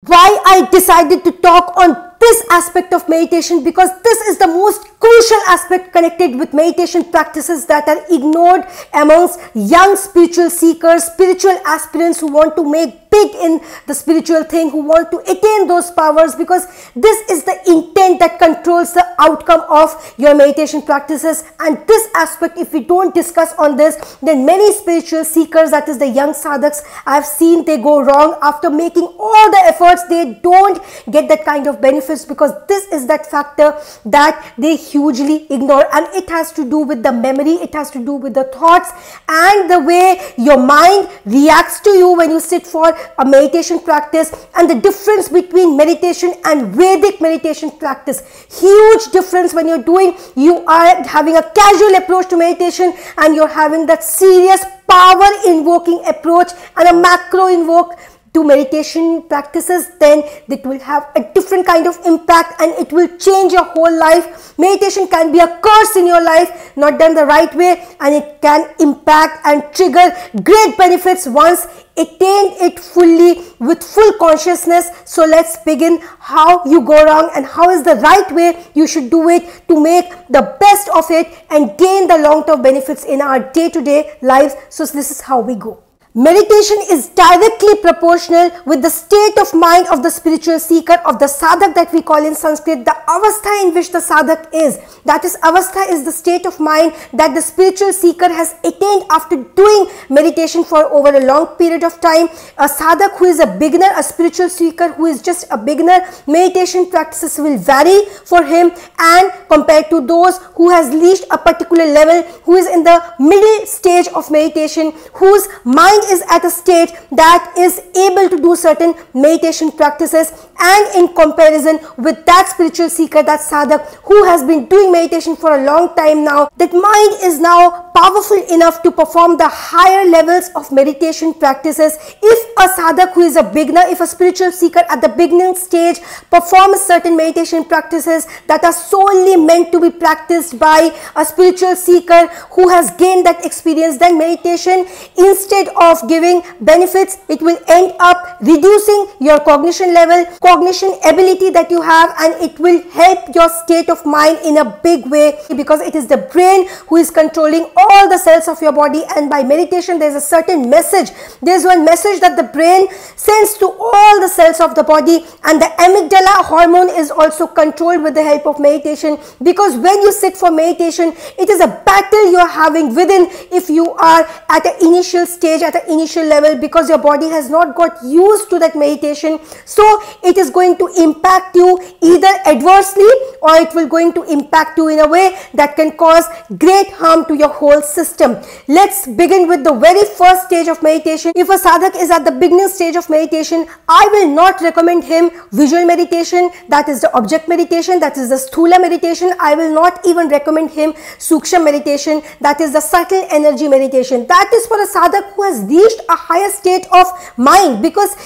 Why I decided to talk on this aspect of meditation, because this is the most crucial aspect connected with meditation practices that are ignored amongst young spiritual seekers, spiritual aspirants who want to make big in the spiritual thing, who want to attain those powers, because this is the intent that controls the outcome of your meditation practices. And this aspect, if we don't discuss on this, then many spiritual seekers, that is the young sadhaks, I have seen they go wrong. After making all the efforts, they don't get that kind of benefits, because this is that factor that they hugely ignore. And it has to do with the memory, it has to do with the thoughts and the way your mind reacts to you when you sit for a meditation practice, and the difference between meditation and Vedic meditation practice. Huge difference. When you are having a casual approach to meditation, and you're having that serious power invoking approach and a macro invoke to meditation practices, then it will have a different kind of impact and it will change your whole life. Meditation can be a curse in your life, not done the right way, and it can impact and trigger great benefits once attain it fully with full consciousness. So let's begin how you go wrong and how is the right way you should do it to make the best of it and gain the long-term benefits in our day-to-day lives. So this is how we go. Meditation is directly proportional with the state of mind of the spiritual seeker, of the sadhak, that we call in Sanskrit the avastha in which the sadhak is. That is, avastha is the state of mind that the spiritual seeker has attained after doing meditation for over a long period of time. A sadhak who is a beginner, a spiritual seeker who is just a beginner, meditation practices will vary for him, and compared to those who has reached a particular level, who is in the middle stage of meditation, whose mind is at a state that is able to do certain meditation practices, and in comparison with that spiritual seeker, that sadhak who has been doing meditation for a long time now, that mind is now powerful enough to perform the higher levels of meditation practices. If a sadhak who is a beginner, if a spiritual seeker at the beginning stage performs certain meditation practices that are solely meant to be practiced by a spiritual seeker who has gained that experience, then meditation, instead of giving benefits, it will end up reducing your cognition level, cognition ability that you have, and it will help your state of mind in a big way, because it is the brain who is controlling all the cells of your body. And by meditation, there is a certain message, there is one message that the brain sends to all the cells of the body, and the amygdala hormone is also controlled with the help of meditation, because when you sit for meditation, it is a battle you are having within if you are at an initial stage, at an initial level, because your body has not got used to that meditation. So it is going to impact you either adversely, or it will going to impact you in a way that can cause great harm to your whole system. Let's begin with the very first stage of meditation. If a sadhak is at the beginning stage of meditation, I will not recommend him visual meditation, that is the object meditation, that is the sthula meditation. I will not even recommend him sukshma meditation, that is the subtle energy meditation. That is for a sadhak who has reached a higher state of mind, because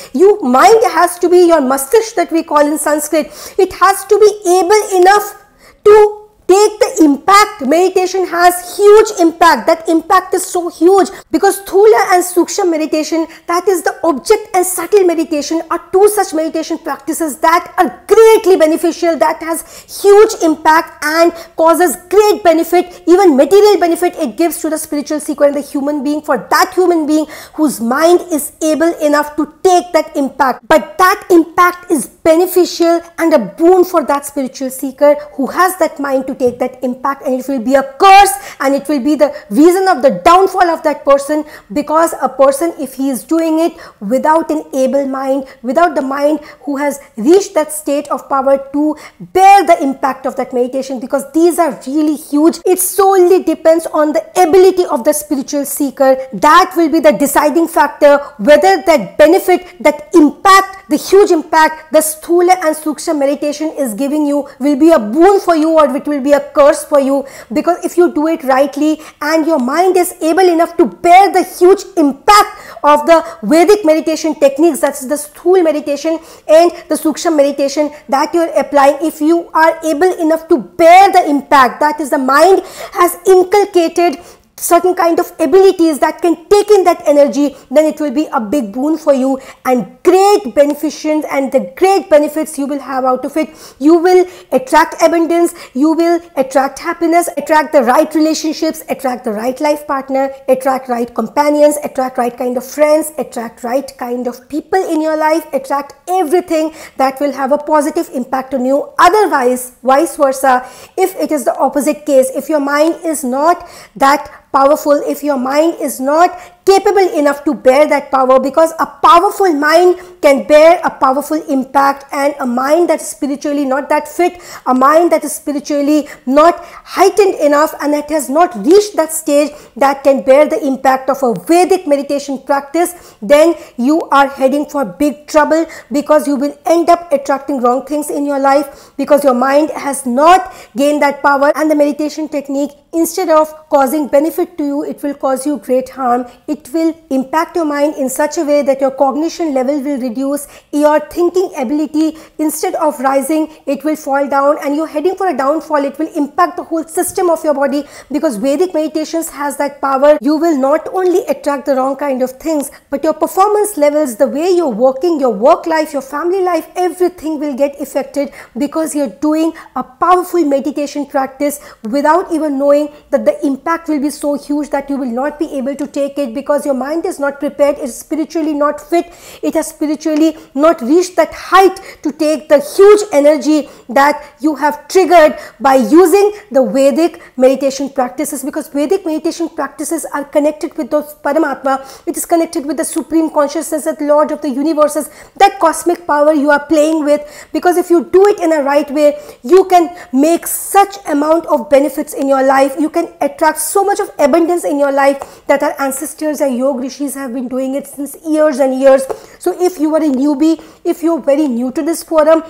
mind has to be your mastish, that we call in Sanskrit. It has to be able enough to take the impact. Meditation has huge impact. That impact is so huge, because Sthula and Sukshma meditation, that is the object and subtle meditation, are two such meditation practices that are greatly beneficial, that has huge impact and causes great benefit, even material benefit it gives to the spiritual seeker and the human being, for that human being whose mind is able enough to take that impact. But that impact is beneficial and a boon for that spiritual seeker who has that mind to take that impact, and it will be a curse and it will be the reason of the downfall of that person, because a person, if he is doing it without an able mind, without the mind who has reached that state of power to bear the impact of that meditation, because these are really huge, it solely depends on the ability of the spiritual seeker. That will be the deciding factor whether that benefit, that impact, the huge impact the Sthula and Sukshma meditation is giving you will be a boon for you, or it will be a curse for you. Because if you do it rightly and your mind is able enough to bear the huge impact of the Vedic meditation techniques, that's the Sthula meditation and the Sukshma meditation that you are applying, if you are able enough to bear the impact, that is the mind has inculcated certain kind of abilities that can take in that energy, then it will be a big boon for you, and great beneficence and the great benefits you will have out of it. You will attract abundance, you will attract happiness, attract the right relationships, attract the right life partner, attract right companions, attract right kind of friends, attract right kind of people in your life, attract everything that will have a positive impact on you. Otherwise, vice versa, if it is the opposite case, if your mind is not that powerful, if your mind is not capable enough to bear that power, because a powerful mind can bear a powerful impact, and a mind that is spiritually not that fit, a mind that is spiritually not heightened enough and that has not reached that stage that can bear the impact of a Vedic meditation practice, then you are heading for big trouble, because you will end up attracting wrong things in your life, because your mind has not gained that power. And the meditation technique, instead of causing benefit to you, it will cause you great harm. It will impact your mind in such a way that your cognition level will reduce, your thinking ability, instead of rising, it will fall down, and you're heading for a downfall. It will impact the whole system of your body, because Vedic meditations has that power. You will not only attract the wrong kind of things, but your performance levels, the way you're working, your work life, your family life, everything will get affected, because you're doing a powerful meditation practice without even knowing that the impact will be so huge that you will not be able to take it, because your mind is not prepared, it is spiritually not fit, it has spiritually not reached that height to take the huge energy that you have triggered by using the Vedic meditation practices. Because Vedic meditation practices are connected with those Paramatma, it is connected with the Supreme Consciousness, the Lord of the universes, that cosmic power you are playing with. Because if you do it in a right way, you can make such amount of benefits in your life, you can attract so much of abundance in your life that our ancestors and yoga rishis have been doing it since years and years. So if you are a newbie, if you're very new to this forum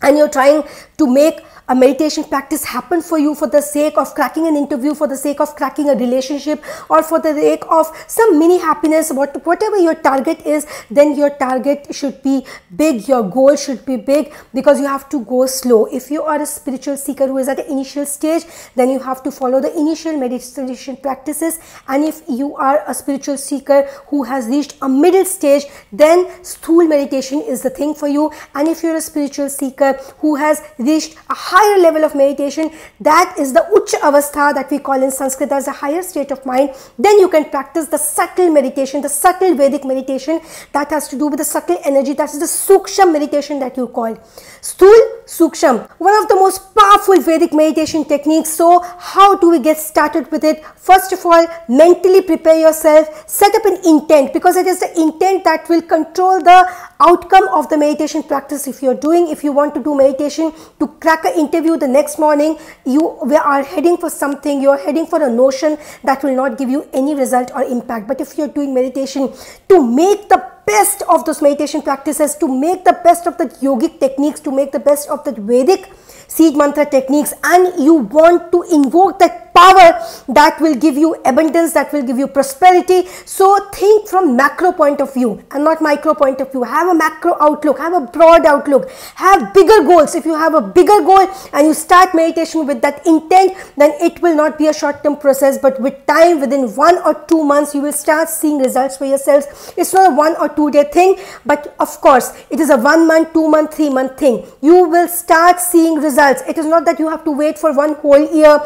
and you're trying to make a meditation practice happen for you for the sake of cracking an interview, for the sake of cracking a relationship, or for the sake of some mini happiness, whatever your target is, then your target should be big, your goal should be big, because you have to go slow. If you are a spiritual seeker who is at the initial stage, then you have to follow the initial meditation practices, and if you are a spiritual seeker who has reached a middle stage, then Sthul meditation is the thing for you. And if you're a spiritual seeker who has reached a higher level of meditation, that is the Ucha Avastha that we call in Sanskrit as a higher state of mind, then you can practice the subtle meditation, the subtle Vedic meditation that has to do with the subtle energy. That is the Suksham meditation that you call. Sthul, Suksham, one of the most powerful Vedic meditation techniques. So how do we get started with it? First of all, mentally prepare yourself, set up an intent, because it is the intent that will control the outcome of the meditation practice. If you want to do meditation to crack an interview the next morning, we are heading for something, you are heading for a notion that will not give you any result or impact. But if you are doing meditation to make the best of those meditation practices, to make the best of the yogic techniques, to make the best of the Vedic seed mantra techniques, and you want to invoke that power that will give you abundance, that will give you prosperity, so think from macro point of view and not micro point of view. Have a macro outlook, have a broad outlook, have bigger goals. If you have a bigger goal and you start meditation with that intent, then it will not be a short-term process, but with time, within 1 or 2 months, you will start seeing results for yourselves. It's not a 1 or 2 day thing, but of course it is a 1 month, 2 month, 3 month thing. You will start seeing results. It is not that you have to wait for 1 whole year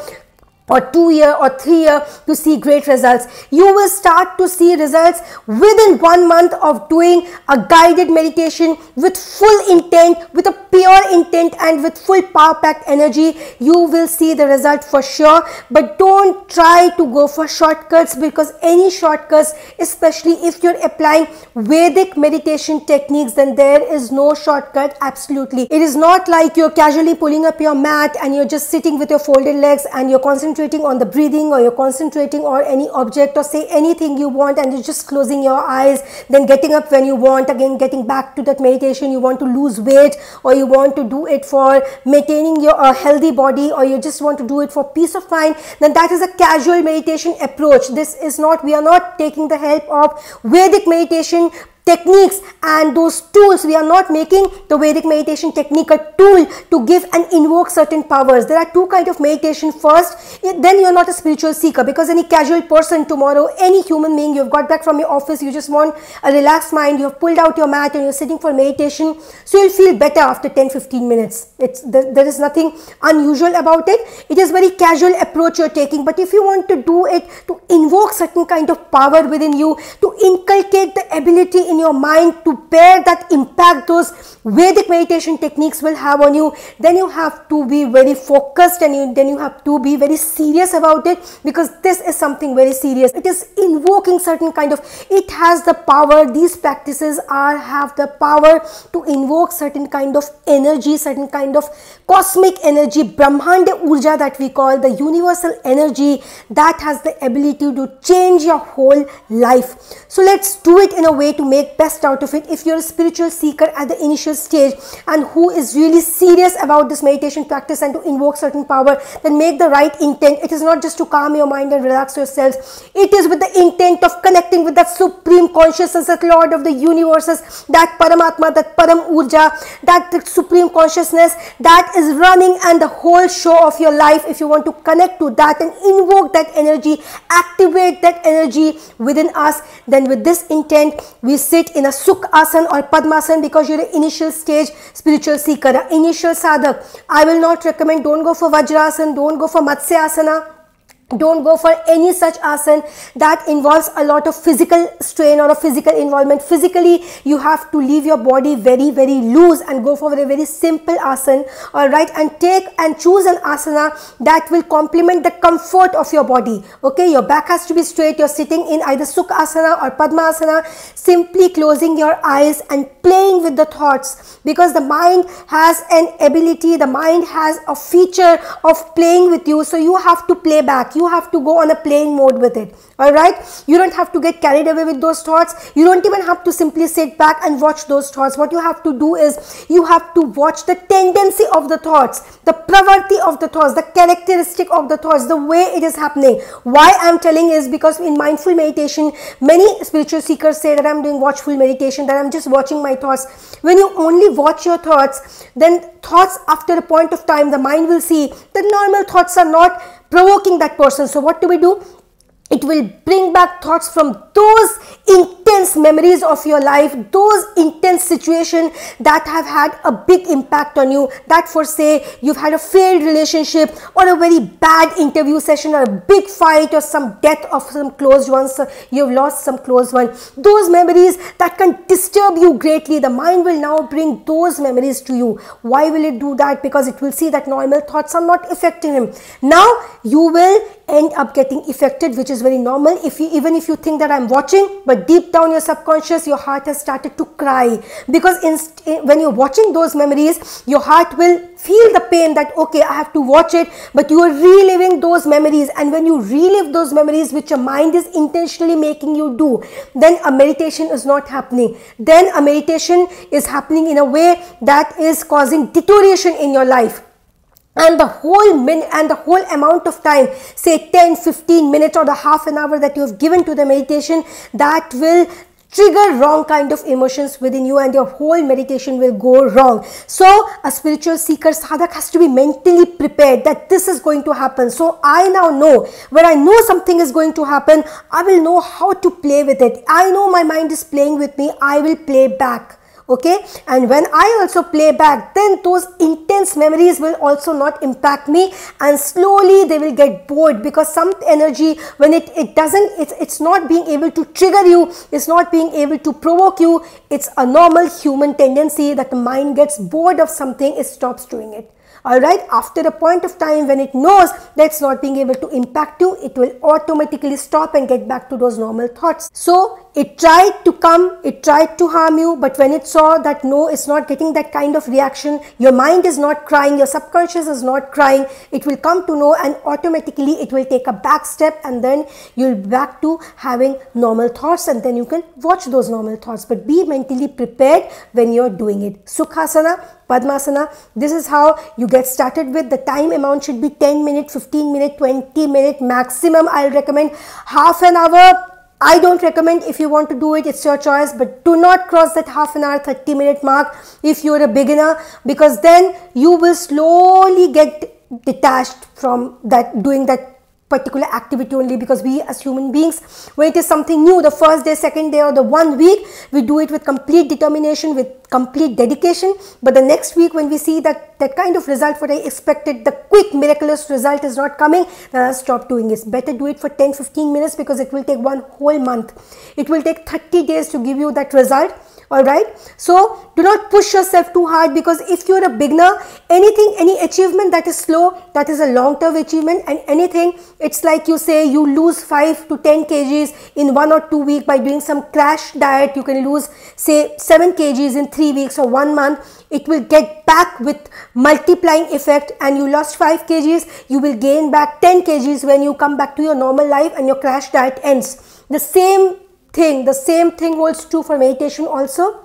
or 2 year or 3 year to see great results. You will start to see results within 1 month of doing a guided meditation with full intent, with a pure intent and with full power packed energy. You will see the result for sure. But don't try to go for shortcuts, because any shortcuts, especially if you're applying Vedic meditation techniques, then there is no shortcut. Absolutely. It is not like you're casually pulling up your mat and you're just sitting with your folded legs and you're concentrating on the breathing, or you're concentrating on any object, or say anything you want, and you're just closing your eyes, then getting up when you want, again getting back to that meditation. You want to lose weight, or you want to do it for maintaining your healthy body, or you just want to do it for peace of mind, then that is a casual meditation approach. This is not, we are not taking the help of Vedic meditation techniques and those tools. We are not making the Vedic meditation technique a tool to give and invoke certain powers. There are two kinds of meditation. First, then you are not a spiritual seeker, because any casual person tomorrow, any human being, you have got back from your office, you just want a relaxed mind, you have pulled out your mat and you're sitting for meditation, so you'll feel better after 10-15 minutes. There is nothing unusual about it. It is very casual approach you're taking. But if you want to do it to invoke certain kind of power within you, to inculcate the ability in your mind to bear that impact those Vedic meditation techniques will have on you, then you have to be very focused, and then you have to be very serious about it, because this is something very serious. It is invoking certain kind of, it has the power, these practices have the power to invoke certain kind of energy, certain kind of cosmic energy, Brahmanda Urja that we call, the universal energy that has the ability to change your whole life. So let's do it in a way to make best out of it. If you're a spiritual seeker at the initial stage and who is really serious about this meditation practice and to invoke certain power, then make the right intent. It is not just to calm your mind and relax yourselves. It is with the intent of connecting with that supreme consciousness, that Lord of the universes, that Paramatma, that Param Urja, that supreme consciousness that is running and the whole show of your life. If you want to connect to that and invoke that energy, activate that energy within us, then with this intent we sit in a Sukh Asana or Padmasana, because you're an initial stage spiritual seeker, an initial sadhak. I will not recommend, don't go for Vajrasana, don't go for Matsya Asana. Don't go for any such asana that involves a lot of physical strain or a physical involvement. Physically, you have to leave your body very, very loose and go for a very simple asana, alright, and take and choose an asana that will complement the comfort of your body. Okay, your back has to be straight. You're sitting in either Sukh Asana or Padma Asana, simply closing your eyes and playing with the thoughts, because the mind has an ability, the mind has a feature of playing with you, so you have to play back. You have to go on a playing mode with it. Alright, you don't have to get carried away with those thoughts. You don't even have to simply sit back and watch those thoughts. What you have to do is you have to watch the tendency of the thoughts, the pravarti of the thoughts, the characteristic of the thoughts, the way it is happening. Why I'm telling is because in mindful meditation, many spiritual seekers say that I'm doing watchful meditation, that I'm just watching my thoughts. When you only watch your thoughts, then thoughts after a point of time, the mind will see the normal thoughts are not provoking that person. So what do? It will bring back thoughts from those intense memories of your life, those intense situations that have had a big impact on you, that for say you've had a failed relationship or a very bad interview session or a big fight or some death of some close ones, you've lost some close one. Those memories that can disturb you greatly, the mind will now bring those memories to you. Why will it do that? Because it will see that normal thoughts are not affecting him. Now you will end up getting affected, which is very normal. Even if you think that I'm watching, but deep down your subconscious, your heart has started to cry, because when you're watching those memories, your heart will feel the pain that okay, I have to watch it, but you are reliving those memories. And when you relive those memories which your mind is intentionally making you do, then a meditation is not happening. Then a meditation is happening in a way that is causing deterioration in your life. And the whole amount of time, say 10-15 minutes or the half an hour that you have given to the meditation, that will trigger wrong kind of emotions within you, and your whole meditation will go wrong. So a spiritual seeker sadhak has to be mentally prepared that this is going to happen. So I now know, when I know something is going to happen, I will know how to play with it. I know my mind is playing with me, I will play back. Okay, and when I also play back, then those intense memories will also not impact me, and slowly they will get bored, because some energy, when it's not being able to trigger you, it's not being able to provoke you. It's a normal human tendency that the mind gets bored of something, it stops doing it. Alright, after a point of time when it knows that it's not being able to impact you, it will automatically stop and get back to those normal thoughts. So it tried to come, it tried to harm you, but when it saw that no, it's not getting that kind of reaction, your mind is not crying, your subconscious is not crying, it will come to know, and automatically it will take a back step, and then you'll be back to having normal thoughts, and then you can watch those normal thoughts. But be mentally prepared when you're doing it. Sukhasana, Padmasana, this is how you get started with. The time amount should be 10 minutes, 15 minutes, 20 minutes maximum. I'll recommend half an hour I don't recommend. If you want to do it, it's your choice, but do not cross that half an hour, 30-minute mark if you're a beginner, because then you will slowly get detached from that, doing that particular activity only, because we as human beings, when it is something new, the first day, second day, or the 1 week, we do it with complete determination, with complete dedication. But the next week, when we see that kind of result what I expected, the quick miraculous result is not coming, then I'll stop doing it. It's better do it for 10-15 minutes, because it will take 1 whole month. It will take 30 days to give you that result. Alright, so do not push yourself too hard, because if you're a beginner, any achievement that is slow, that is a long-term achievement. And anything, it's like you say you lose 5 to 10 kgs in 1 or 2 weeks by doing some crash diet. You can lose say 7 kgs in 3 weeks or 1 month. It will get back with multiplying effect, and you lost 5 kgs, you will gain back 10 kgs when you come back to your normal life and your crash diet ends. The same thing holds true for meditation also,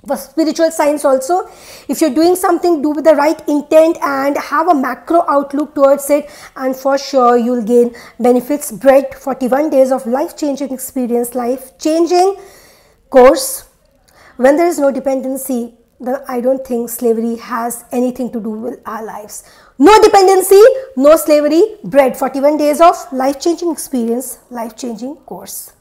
for spiritual science also. If you're doing something, do with the right intent and have a macro outlook towards it, and for sure you'll gain benefits. Bread, 41 days of life-changing experience, life-changing course. When there is no dependency, then I don't think slavery has anything to do with our lives. No dependency, no slavery, bread, 41 days of life-changing experience, life-changing course.